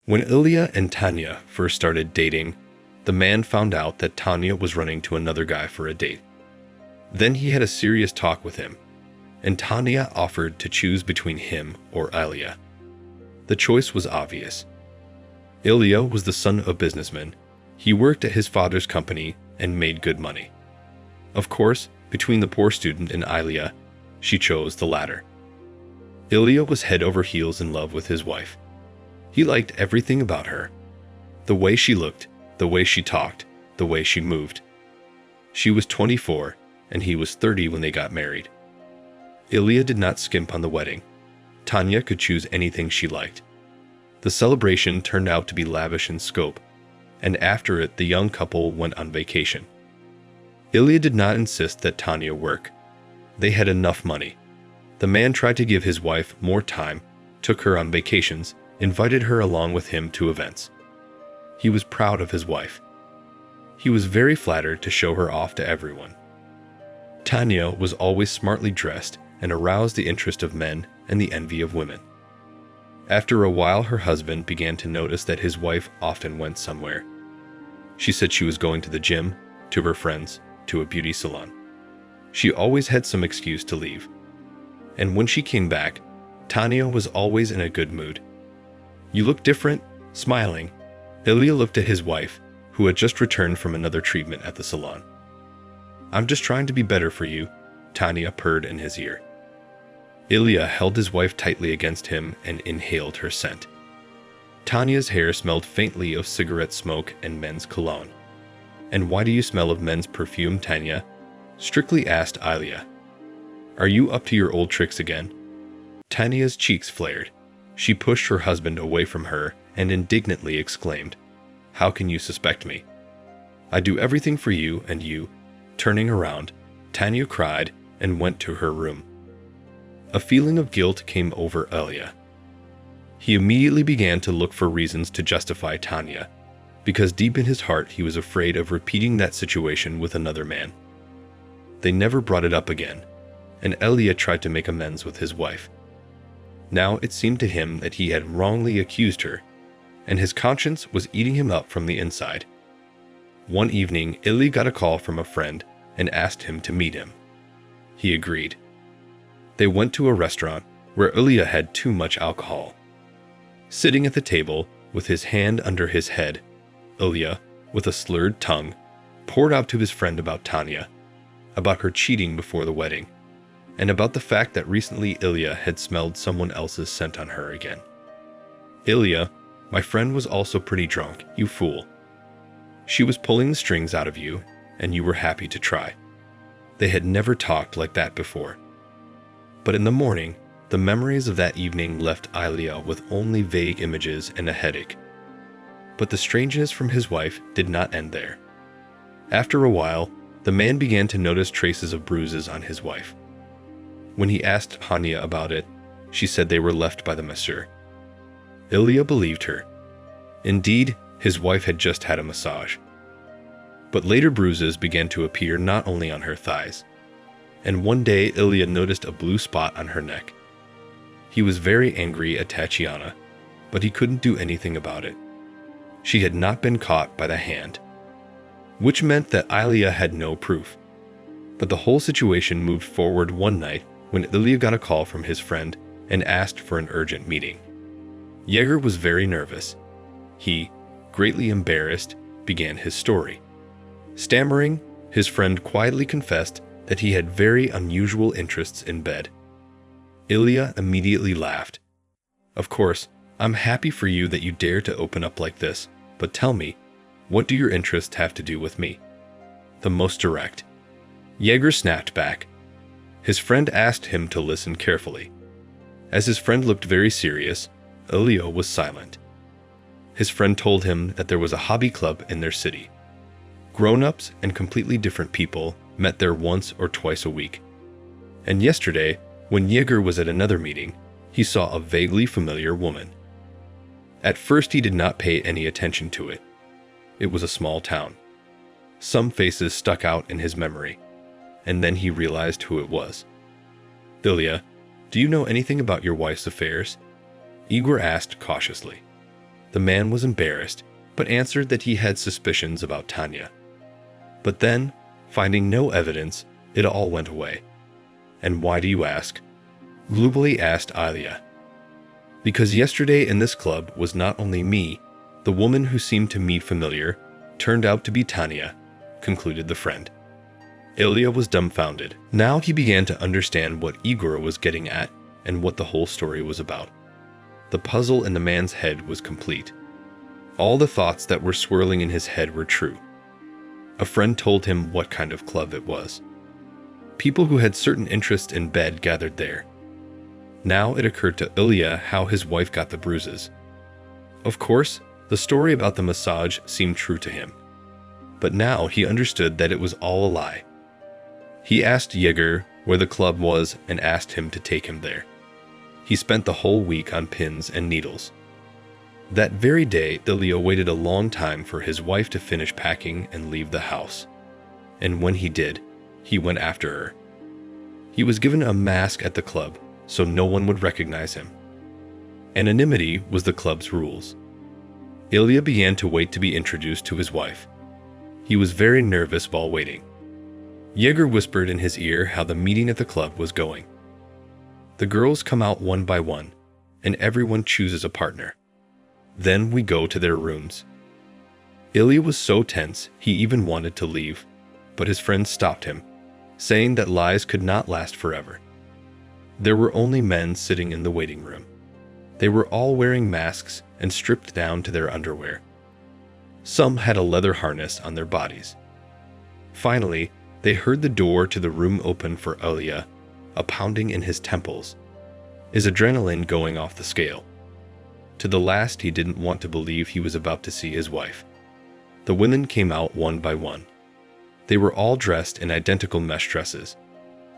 When Ilya and Tanya first started dating, the man found out that Tanya was running to another guy for a date. Then he had a serious talk with him, and Tanya offered to choose between him or Ilya. The choice was obvious. Ilya was the son of a businessman. He worked at his father's company and made good money. Of course, between the poor student and Ilya, she chose the latter. Ilya was head over heels in love with his wife. He liked everything about her. The way she looked, the way she talked, the way she moved. She was 24, and he was 30 when they got married. Ilya did not skimp on the wedding. Tanya could choose anything she liked. The celebration turned out to be lavish in scope, and after it the young couple went on vacation. Ilya did not insist that Tanya work. They had enough money. The man tried to give his wife more time, took her on vacations, invited her along with him to events. He was proud of his wife. He was very flattered to show her off to everyone. Tanya was always smartly dressed and aroused the interest of men and the envy of women. After a while, her husband began to notice that his wife often went somewhere. She said she was going to the gym, to her friends, to a beauty salon. She always had some excuse to leave. And when she came back, Tanya was always in a good mood. "You look different," smiling. Ilya looked at his wife, who had just returned from another treatment at the salon. "I'm just trying to be better for you," Tanya purred in his ear. Ilya held his wife tightly against him and inhaled her scent. Tanya's hair smelled faintly of cigarette smoke and men's cologne. "And why do you smell of men's perfume, Tanya?" strictly asked Ilya. "Are you up to your old tricks again?" Tanya's cheeks flared. She pushed her husband away from her and indignantly exclaimed, "How can you suspect me? I do everything for you and you." Turning around, Tanya cried and went to her room. A feeling of guilt came over Ilya. He immediately began to look for reasons to justify Tanya, because deep in his heart he was afraid of repeating that situation with another man. They never brought it up again, and Ilya tried to make amends with his wife. Now it seemed to him that he had wrongly accused her, and his conscience was eating him up from the inside. One evening, Ilya got a call from a friend and asked him to meet him. He agreed. They went to a restaurant where Ilya had too much alcohol. Sitting at the table, with his hand under his head, Ilya, with a slurred tongue, poured out to his friend about Tanya, about her cheating before the wedding, and about the fact that recently Ilya had smelled someone else's scent on her again. "Ilya, my friend was also pretty drunk, you fool. She was pulling the strings out of you, and you were happy to try." They had never talked like that before. But in the morning, the memories of that evening left Ilya with only vague images and a headache. But the strangeness from his wife did not end there. After a while, the man began to notice traces of bruises on his wife. When he asked Tanya about it, she said they were left by the masseur. Ilya believed her. Indeed, his wife had just had a massage. But later bruises began to appear not only on her thighs, and one day Ilya noticed a blue spot on her neck. He was very angry at Tatiana, but he couldn't do anything about it. She had not been caught by the hand, which meant that Ilya had no proof. But the whole situation moved forward one night when Ilya got a call from his friend and asked for an urgent meeting. Yegor was very nervous. He, greatly embarrassed, began his story. Stammering, his friend quietly confessed that he had very unusual interests in bed. Ilya immediately laughed. "Of course, I'm happy for you that you dare to open up like this, but tell me, what do your interests have to do with me?" The most direct. Yegor snapped back. His friend asked him to listen carefully. As his friend looked very serious, Ilya was silent. His friend told him that there was a hobby club in their city. Grown-ups and completely different people met there once or twice a week. And yesterday, when Yegor was at another meeting, he saw a vaguely familiar woman. At first he did not pay any attention to it. It was a small town. Some faces stuck out in his memory, and then he realized who it was. "Ilya, do you know anything about your wife's affairs?" Igor asked cautiously. The man was embarrassed, but answered that he had suspicions about Tanya. But then, finding no evidence, it all went away. And why do you ask? Gloomily asked Ilya. Because yesterday in this club was not only me, the woman who seemed to me familiar turned out to be Tanya, concluded the friend. Ilya was dumbfounded. Now he began to understand what Igor was getting at and what the whole story was about. The puzzle in the man's head was complete. All the thoughts that were swirling in his head were true. A friend told him what kind of club it was. People who had certain interests in bed gathered there. Now it occurred to Ilya how his wife got the bruises. Of course, the story about the massage seemed true to him. But now he understood that it was all a lie. He asked Yegor where the club was and asked him to take him there. He spent the whole week on pins and needles. That very day, Ilya waited a long time for his wife to finish packing and leave the house. And when he did, he went after her. He was given a mask at the club, so no one would recognize him. Anonymity was the club's rules. Ilya began to wait to be introduced to his wife. He was very nervous while waiting. Yegor whispered in his ear how the meeting at the club was going. The girls come out one by one, and everyone chooses a partner. Then we go to their rooms. Ilya was so tense he even wanted to leave, but his friend stopped him, saying that lies could not last forever. There were only men sitting in the waiting room. They were all wearing masks and stripped down to their underwear. Some had a leather harness on their bodies. Finally, they heard the door to the room open for Ilya, a pounding in his temples, his adrenaline going off the scale. To the last, he didn't want to believe he was about to see his wife. The women came out one by one. They were all dressed in identical mesh dresses.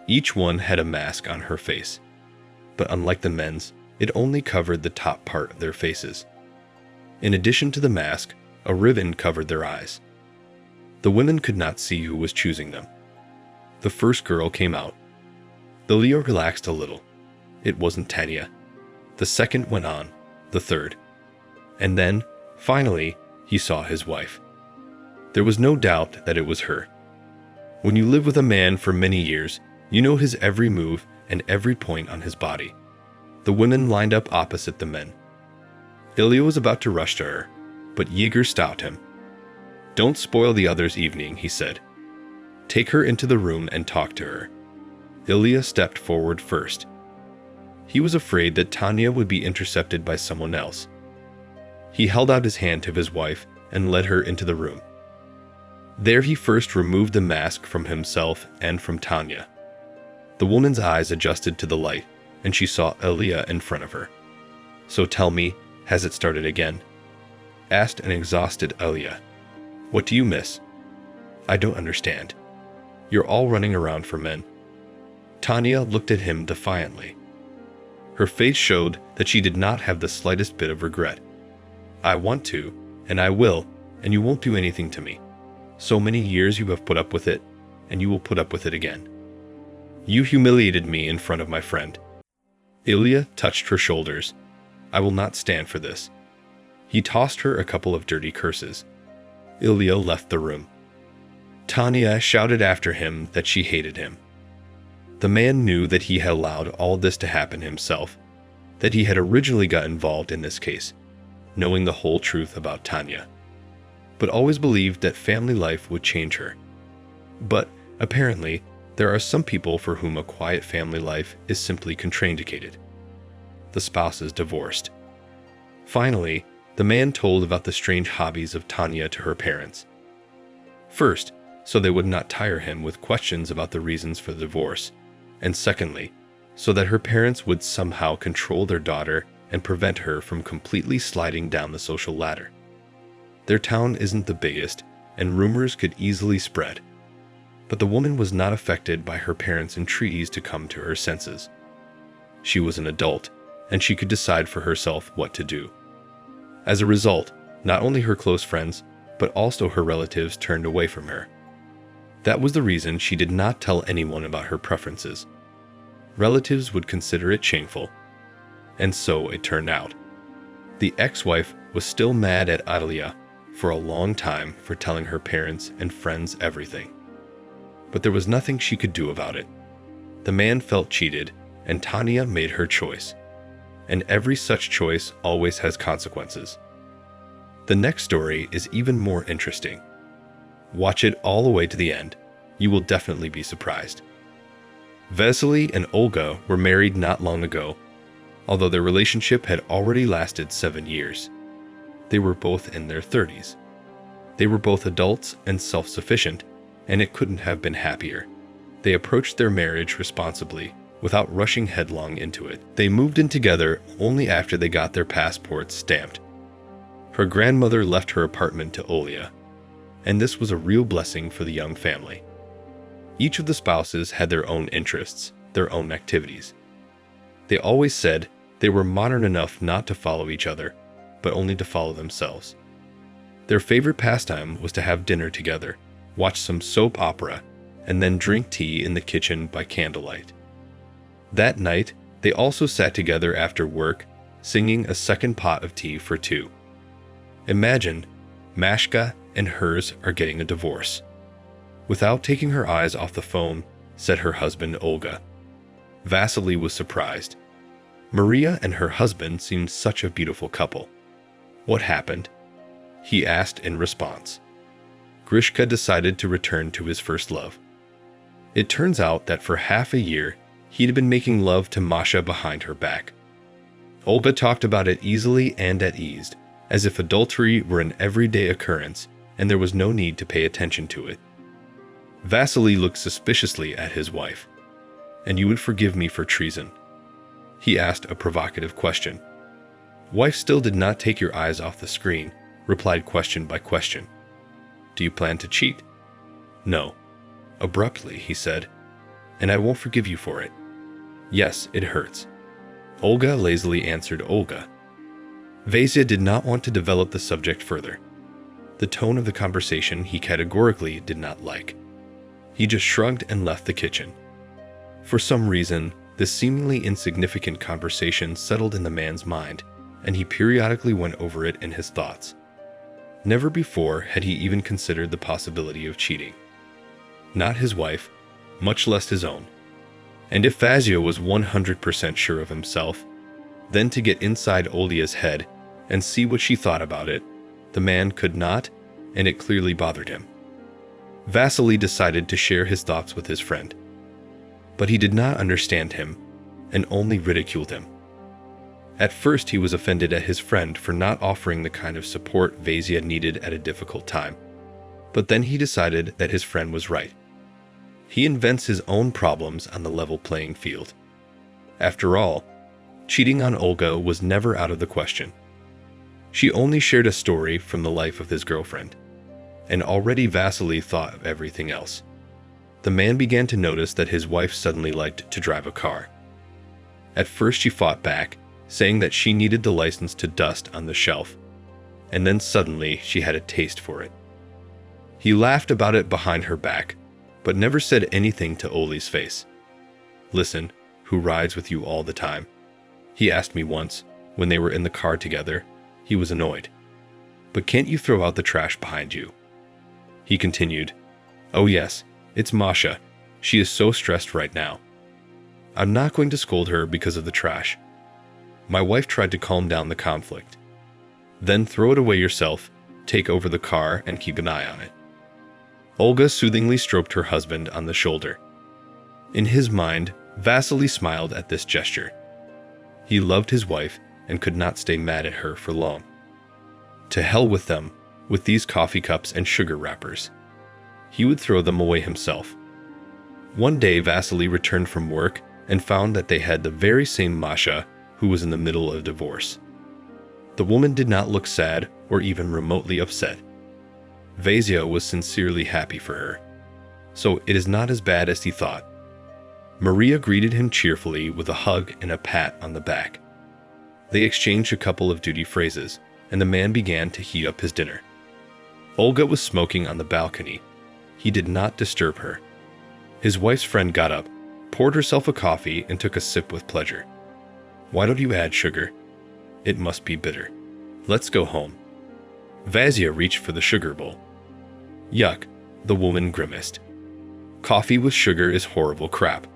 Each one had a mask on her face. But unlike the men's, it only covered the top part of their faces. In addition to the mask, a ribbon covered their eyes. The women could not see who was choosing them. The first girl came out. Ilya relaxed a little. It wasn't Tanya. The second went on, the third. And then, finally, he saw his wife. There was no doubt that it was her. When you live with a man for many years, you know his every move and every point on his body. The women lined up opposite the men. Ilya was about to rush to her, but Yegor stopped him. "Don't spoil the others' evening," he said. "Take her into the room and talk to her." Ilya stepped forward first. He was afraid that Tanya would be intercepted by someone else. He held out his hand to his wife and led her into the room. There he first removed the mask from himself and from Tanya. The woman's eyes adjusted to the light, and she saw Ilya in front of her. "So tell me, has it started again?" asked an exhausted Ilya. "What do you miss?" "I don't understand. You're all running around for men." Tanya looked at him defiantly. Her face showed that she did not have the slightest bit of regret. "I want to, and I will, and you won't do anything to me. So many years you have put up with it, and you will put up with it again. You humiliated me in front of my friend." Ilya touched her shoulders. "I will not stand for this." He tossed her a couple of dirty curses. Ilya left the room. Tanya shouted after him that she hated him. The man knew that he had allowed all this to happen himself, that he had originally got involved in this case, knowing the whole truth about Tanya, but always believed that family life would change her. But, apparently, there are some people for whom a quiet family life is simply contraindicated. The spouse is divorced. Finally, the man told about the strange hobbies of Tanya to her parents. First, so they would not tire him with questions about the reasons for the divorce, and secondly, so that her parents would somehow control their daughter and prevent her from completely sliding down the social ladder. Their town isn't the biggest, and rumors could easily spread. But the woman was not affected by her parents' entreaties to come to her senses. She was an adult, and she could decide for herself what to do. As a result, not only her close friends, but also her relatives turned away from her. That was the reason she did not tell anyone about her preferences. Relatives would consider it shameful. And so it turned out. The ex-wife was still mad at Ilya for a long time for telling her parents and friends everything. But there was nothing she could do about it. The man felt cheated, and Tanya made her choice. And every such choice always has consequences. The next story is even more interesting. Watch it all the way to the end. You will definitely be surprised. Vasily and Olga were married not long ago, although their relationship had already lasted 7 years. They were both in their 30s. They were both adults and self-sufficient, and it couldn't have been happier. They approached their marriage responsibly, without rushing headlong into it. They moved in together only after they got their passports stamped. Her grandmother left her apartment to Ilya, and this was a real blessing for the young family. Each of the spouses had their own interests, their own activities. They always said they were modern enough not to follow each other, but only to follow themselves. Their favorite pastime was to have dinner together, watch some soap opera, and then drink tea in the kitchen by candlelight. That night, they also sat together after work, singing a second pot of tea for two. Imagine, Mashka and hers are getting a divorce. Without taking her eyes off the phone, said her husband Olga. Vasily was surprised. Maria and her husband seemed such a beautiful couple. What happened? He asked in response. Grishka decided to return to his first love. It turns out that for half a year, he'd been making love to Masha behind her back. Olga talked about it easily and at ease, as if adultery were an everyday occurrence and there was no need to pay attention to it. Vasily looked suspiciously at his wife. "And you would forgive me for treason?" He asked a provocative question. Wife still did not take your eyes off the screen, replied question by question. "Do you plan to cheat?" "No." Abruptly, he said. "And I won't forgive you for it." "Yes, it hurts." Olga lazily answered Olga. Vasya did not want to develop the subject further. The tone of the conversation he categorically did not like. He just shrugged and left the kitchen. For some reason, this seemingly insignificant conversation settled in the man's mind, and he periodically went over it in his thoughts. Never before had he even considered the possibility of cheating. Not his wife, much less his own. And if Vasya was 100% sure of himself, then to get inside Olya's head and see what she thought about it, the man could not, and it clearly bothered him. Vasily decided to share his thoughts with his friend. But he did not understand him, and only ridiculed him. At first he was offended at his friend for not offering the kind of support Vasya needed at a difficult time. But then he decided that his friend was right. He invents his own problems on the level playing field. After all, cheating on Olga was never out of the question. She only shared a story from the life of his girlfriend, and already Vasily thought of everything else. The man began to notice that his wife suddenly liked to drive a car. At first she fought back, saying that she needed the license to dust on the shelf, and then suddenly she had a taste for it. He laughed about it behind her back, but never said anything to Oli's face. "Listen, who rides with you all the time?" he asked me once, when they were in the car together. He was annoyed. "But can't you throw out the trash behind you?" He continued, "Oh yes, it's Masha. She is so stressed right now. I'm not going to scold her because of the trash." My wife tried to calm down the conflict. "Then throw it away yourself, take over the car, and keep an eye on it." Olga soothingly stroked her husband on the shoulder. In his mind, Vasily smiled at this gesture. He loved his wife and could not stay mad at her for long. To hell with them, with these coffee cups and sugar wrappers. He would throw them away himself. One day Vasily returned from work and found that they had the very same Masha who was in the middle of divorce. The woman did not look sad or even remotely upset. Vasya was sincerely happy for her. So it is not as bad as he thought. Maria greeted him cheerfully with a hug and a pat on the back. They exchanged a couple of duty phrases, and the man began to heat up his dinner. Olga was smoking on the balcony. He did not disturb her. His wife's friend got up, poured herself a coffee, and took a sip with pleasure. "Why don't you add sugar? It must be bitter." Let's go home. Vasia reached for the sugar bowl. Yuck, the woman grimaced. Coffee with sugar is horrible crap.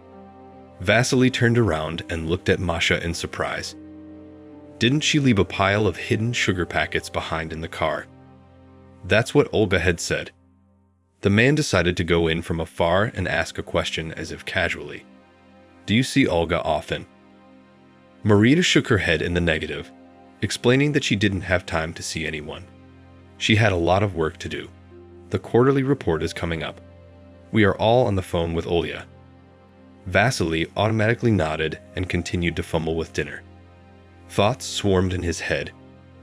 Vasily turned around and looked at Masha in surprise. Didn't she leave a pile of hidden sugar packets behind in the car? That's what Olga had said. The man decided to go in from afar and ask a question as if casually. Do you see Olga often? Marita shook her head in the negative, explaining that she didn't have time to see anyone. She had a lot of work to do. The quarterly report is coming up. We are all on the phone with Olya. Vasily automatically nodded and continued to fumble with dinner. Thoughts swarmed in his head.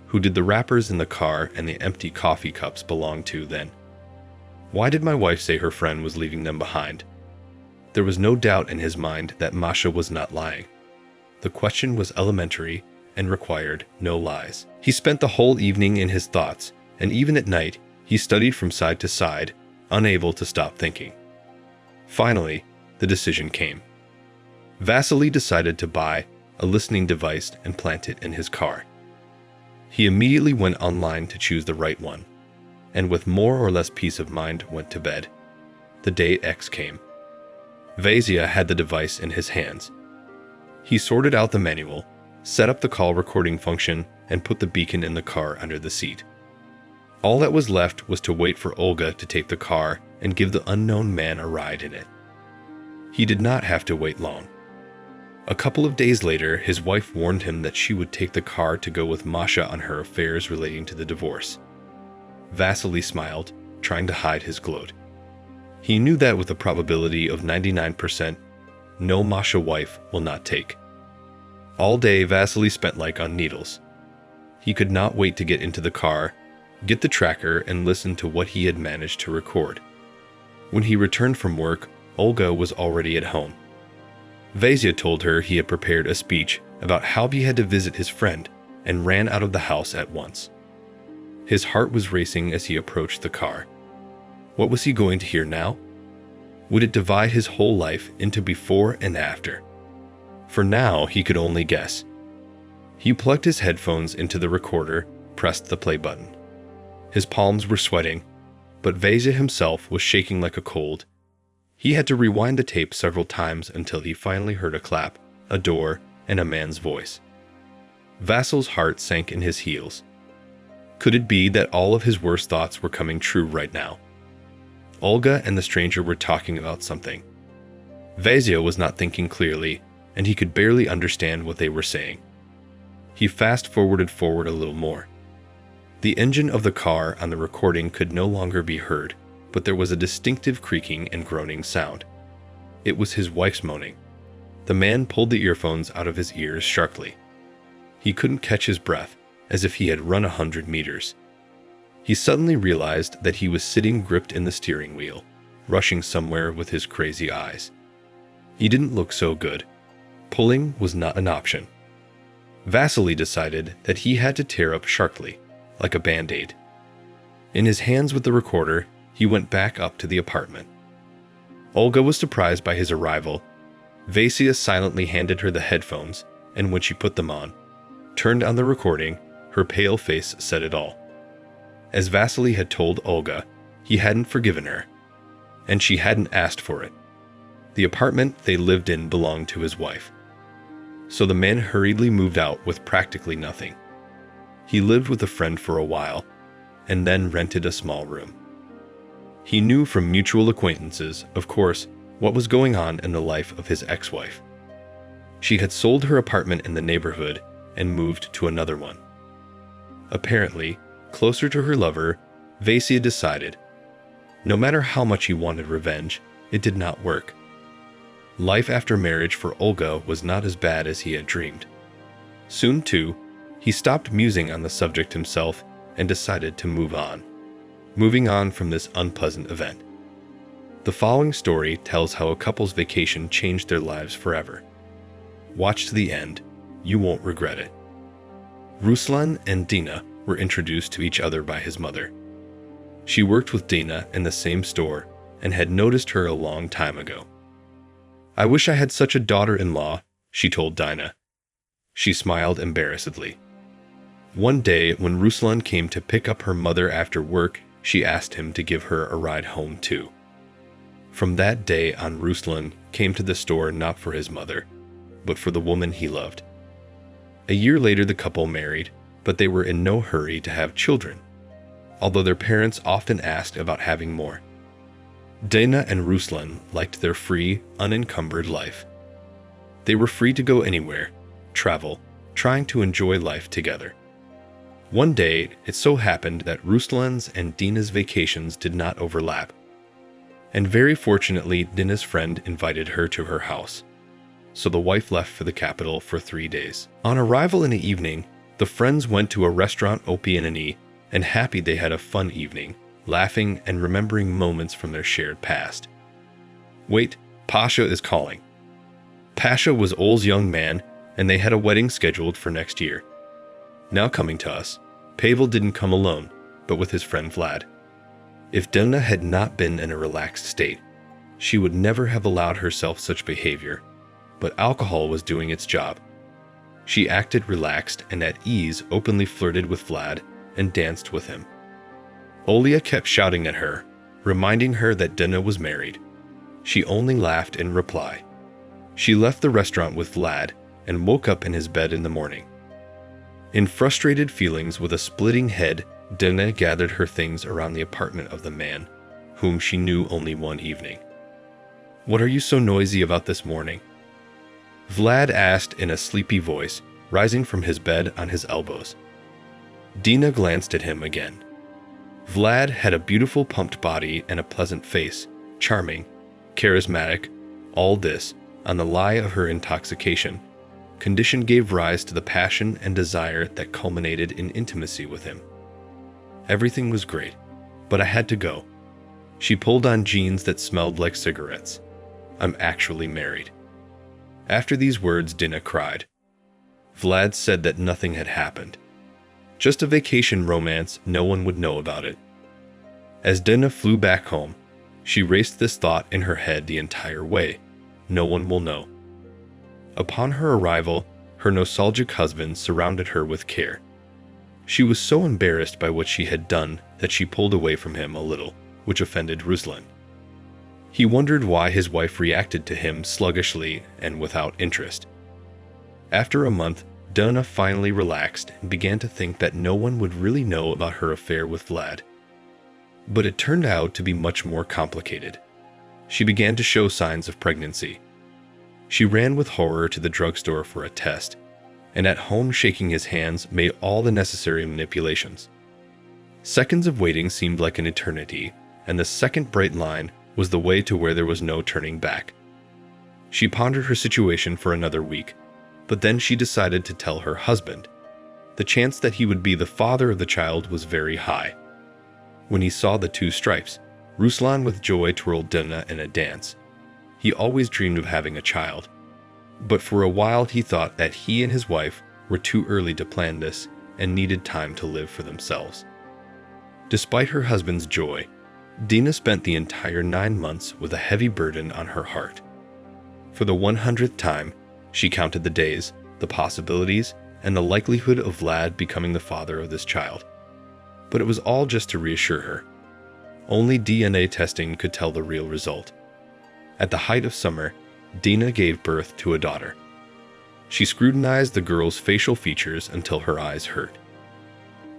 Who did the wrappers in the car and the empty coffee cups belong to then? Why did my wife say her friend was leaving them behind? There was no doubt in his mind that Masha was not lying. The question was elementary and required no lies. He spent the whole evening in his thoughts, and even at night, he studied from side to side, unable to stop thinking. Finally, the decision came. Vasily decided to buy a listening device and plant it in his car. He immediately went online to choose the right one, and with more or less peace of mind went to bed. The day X came. Vasia had the device in his hands. He sorted out the manual, set up the call recording function, and put the beacon in the car under the seat. All that was left was to wait for Olga to take the car and give the unknown man a ride in it. He did not have to wait long. A couple of days later, his wife warned him that she would take the car to go with Masha on her affairs relating to the divorce. Vasily smiled, trying to hide his gloat. He knew that with a probability of 99%, no Masha wife will not take. All day, Vasily spent like on needles. He could not wait to get into the car, get the tracker, and listen to what he had managed to record. When he returned from work, Olga was already at home. Vasia told her he had prepared a speech about how he had to visit his friend and ran out of the house at once. His heart was racing as he approached the car. What was he going to hear now? Would it divide his whole life into before and after? For now, he could only guess. He plugged his headphones into the recorder, pressed the play button. His palms were sweating, but Vasia himself was shaking like a cold. He had to rewind the tape several times until he finally heard a clap, a door, and a man's voice. Vasil's heart sank in his heels. Could it be that all of his worst thoughts were coming true right now? Olga and the stranger were talking about something. Vasia was not thinking clearly, and he could barely understand what they were saying. He fast-forwarded forward a little more. The engine of the car on the recording could no longer be heard, but there was a distinctive creaking and groaning sound. It was his wife's moaning. The man pulled the earphones out of his ears sharply. He couldn't catch his breath, as if he had run 100 meters. He suddenly realized that he was sitting gripped in the steering wheel, rushing somewhere with his crazy eyes. He didn't look so good. Pulling was not an option. Vasily decided that he had to tear up sharply, like a band-aid. In his hands with the recorder, he went back up to the apartment. Olga was surprised by his arrival. Vasia silently handed her the headphones, and when she put them on, turned on the recording, her pale face said it all. As Vasily had told Olga, he hadn't forgiven her, and she hadn't asked for it. The apartment they lived in belonged to his wife. So the man hurriedly moved out with practically nothing. He lived with a friend for a while, and then rented a small room. He knew from mutual acquaintances, of course, what was going on in the life of his ex-wife. She had sold her apartment in the neighborhood and moved to another one. Apparently, closer to her lover, Vasia decided. No matter how much he wanted revenge, it did not work. Life after marriage for Olga was not as bad as he had dreamed. Soon, too, he stopped musing on the subject himself and decided to move on. Moving on from this unpleasant event. The following story tells how a couple's vacation changed their lives forever. Watch to the end. You won't regret it. Ruslan and Dina were introduced to each other by his mother. She worked with Dina in the same store and had noticed her a long time ago. I wish I had such a daughter-in-law, she told Dina. She smiled embarrassedly. One day, when Ruslan came to pick up her mother after work, she asked him to give her a ride home too. From that day on, Ruslan came to the store not for his mother, but for the woman he loved. A year later, the couple married, but they were in no hurry to have children, although their parents often asked about having more. Dana and Ruslan liked their free, unencumbered life. They were free to go anywhere, travel, trying to enjoy life together. One day, it so happened that Ruslan's and Dina's vacations did not overlap. And very fortunately, Dina's friend invited her to her house. So the wife left for the capital for 3 days. On arrival in the evening, the friends went to a restaurant Opianini, and happy they had a fun evening, laughing and remembering moments from their shared past. Wait, Pasha is calling. Pasha was Ol's young man, and they had a wedding scheduled for next year. Now coming to us, Pavel didn't come alone, but with his friend Vlad. If Dina had not been in a relaxed state, she would never have allowed herself such behavior, but alcohol was doing its job. She acted relaxed and at ease, openly flirted with Vlad, and danced with him. Olya kept shouting at her, reminding her that Dina was married. She only laughed in reply. She left the restaurant with Vlad and woke up in his bed in the morning. In frustrated feelings with a splitting head, Dina gathered her things around the apartment of the man, whom she knew only one evening. "What are you so noisy about this morning?" Vlad asked in a sleepy voice, rising from his bed on his elbows. Dina glanced at him again. Vlad had a beautiful pumped body and a pleasant face, charming, charismatic. All this, on the lie of her intoxication, condition gave rise to the passion and desire that culminated in intimacy with him. Everything was great, but I had to go. She pulled on jeans that smelled like cigarettes. I'm actually married. After these words, Dina cried. Vlad said that nothing had happened. Just a vacation romance, no one would know about it. As Dina flew back home, she raced this thought in her head the entire way. No one will know. Upon her arrival, her nostalgic husband surrounded her with care. She was so embarrassed by what she had done that she pulled away from him a little, which offended Ruslan. He wondered why his wife reacted to him sluggishly and without interest. After a month, Dina finally relaxed and began to think that no one would really know about her affair with Vlad. But it turned out to be much more complicated. She began to show signs of pregnancy. She ran with horror to the drugstore for a test, and at home shaking his hands made all the necessary manipulations. Seconds of waiting seemed like an eternity, and the second bright line was the way to where there was no turning back. She pondered her situation for another week, but then she decided to tell her husband. The chance that he would be the father of the child was very high. When he saw the 2 stripes, Ruslan with joy twirled Dina in a dance. He always dreamed of having a child, but for a while he thought that he and his wife were too early to plan this and needed time to live for themselves. Despite her husband's joy, Dina spent the entire 9 months with a heavy burden on her heart. For the 100th time, she counted the days, the possibilities, and the likelihood of Vlad becoming the father of this child. But it was all just to reassure her. Only DNA testing could tell the real result. At the height of summer, Dina gave birth to a daughter. She scrutinized the girl's facial features until her eyes hurt.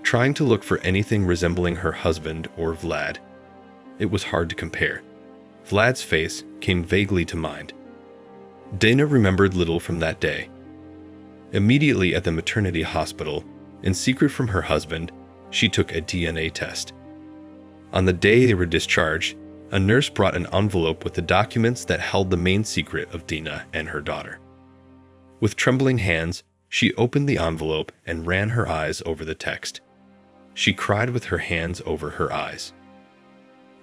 Trying to look for anything resembling her husband or Vlad, it was hard to compare. Vlad's face came vaguely to mind. Dina remembered little from that day. Immediately at the maternity hospital, in secret from her husband, she took a DNA test. On the day they were discharged, a nurse brought an envelope with the documents that held the main secret of Dina and her daughter. With trembling hands, she opened the envelope and ran her eyes over the text. She cried with her hands over her eyes.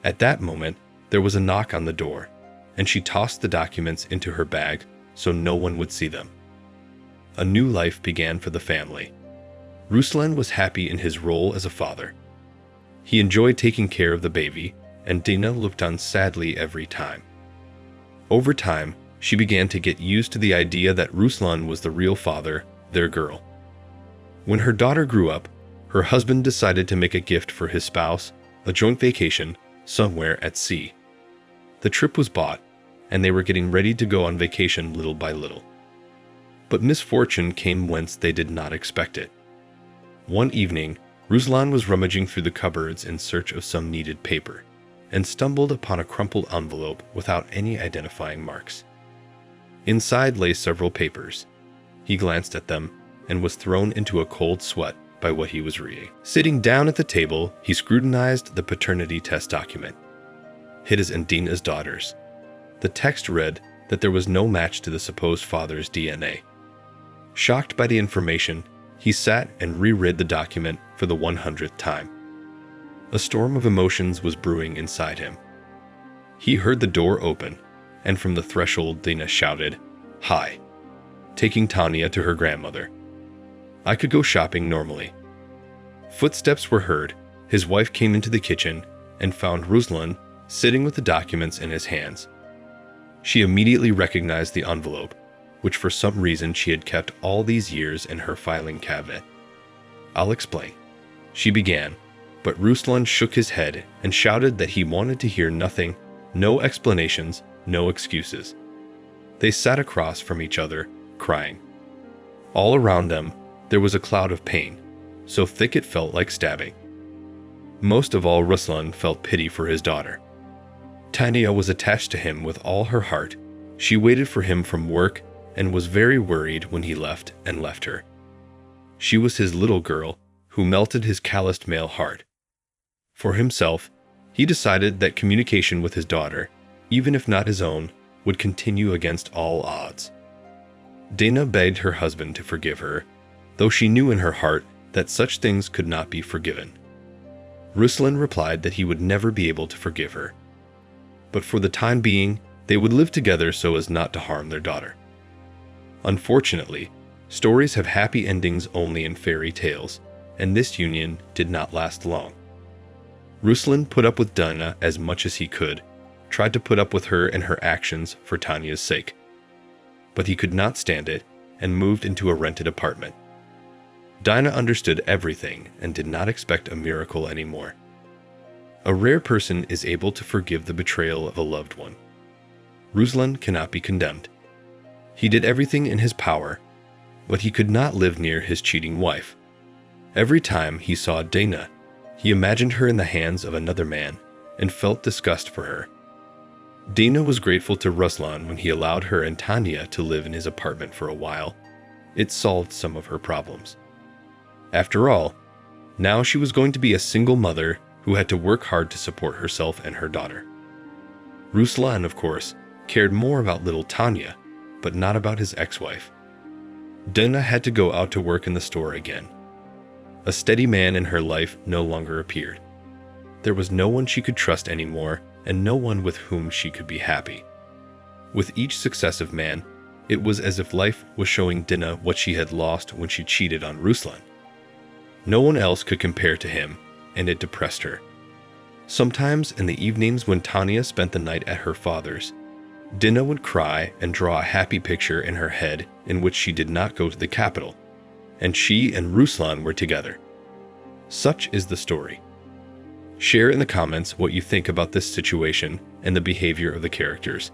At that moment, there was a knock on the door, and she tossed the documents into her bag so no one would see them. A new life began for the family. Ruslan was happy in his role as a father. He enjoyed taking care of the baby, and Dina looked on sadly every time. Over time, she began to get used to the idea that Ruslan was the real father, their girl. When her daughter grew up, her husband decided to make a gift for his spouse, a joint vacation somewhere at sea. The trip was bought, and they were getting ready to go on vacation little by little. But misfortune came whence they did not expect it. One evening, Ruslan was rummaging through the cupboards in search of some needed paper, and stumbled upon a crumpled envelope without any identifying marks. Inside lay several papers. He glanced at them and was thrown into a cold sweat by what he was reading. Sitting down at the table, he scrutinized the paternity test document. His and Dina's daughters. The text read that there was no match to the supposed father's DNA. Shocked by the information, he sat and reread the document for the 100th time. A storm of emotions was brewing inside him. He heard the door open, and from the threshold Dina shouted, "Hi," taking Tanya to her grandmother. I could go shopping normally. Footsteps were heard. His wife came into the kitchen and found Ruslan sitting with the documents in his hands. She immediately recognized the envelope, which for some reason she had kept all these years in her filing cabinet. "I'll explain," she began, but Ruslan shook his head and shouted that he wanted to hear nothing, no explanations, no excuses. They sat across from each other, crying. All around them, there was a cloud of pain, so thick it felt like stabbing. Most of all, Ruslan felt pity for his daughter. Tanya was attached to him with all her heart. She waited for him from work and was very worried when he left her. She was his little girl who melted his calloused male heart. For himself, he decided that communication with his daughter, even if not his own, would continue against all odds. Dina begged her husband to forgive her, though she knew in her heart that such things could not be forgiven. Ruslan replied that he would never be able to forgive her. But for the time being, they would live together so as not to harm their daughter. Unfortunately, stories have happy endings only in fairy tales, and this union did not last long. Ruslan put up with Dina as much as he could, tried to put up with her and her actions for Tanya's sake. But he could not stand it and moved into a rented apartment. Dina understood everything and did not expect a miracle anymore. A rare person is able to forgive the betrayal of a loved one. Ruslan cannot be condemned. He did everything in his power, but he could not live near his cheating wife. Every time he saw Dina, he imagined her in the hands of another man and felt disgust for her. Dina was grateful to Ruslan when he allowed her and Tanya to live in his apartment for a while. It solved some of her problems. After all, now she was going to be a single mother who had to work hard to support herself and her daughter. Ruslan, of course, cared more about little Tanya, but not about his ex-wife. Dina had to go out to work in the store again. A steady man in her life no longer appeared. There was no one she could trust anymore, and no one with whom she could be happy. With each successive man, it was as if life was showing Dina what she had lost when she cheated on Ruslan. No one else could compare to him, and it depressed her. Sometimes in the evenings when Tanya spent the night at her father's, Dina would cry and draw a happy picture in her head in which she did not go to the capital, and she and Ruslan were together. Such is the story. Share in the comments what you think about this situation and the behavior of the characters.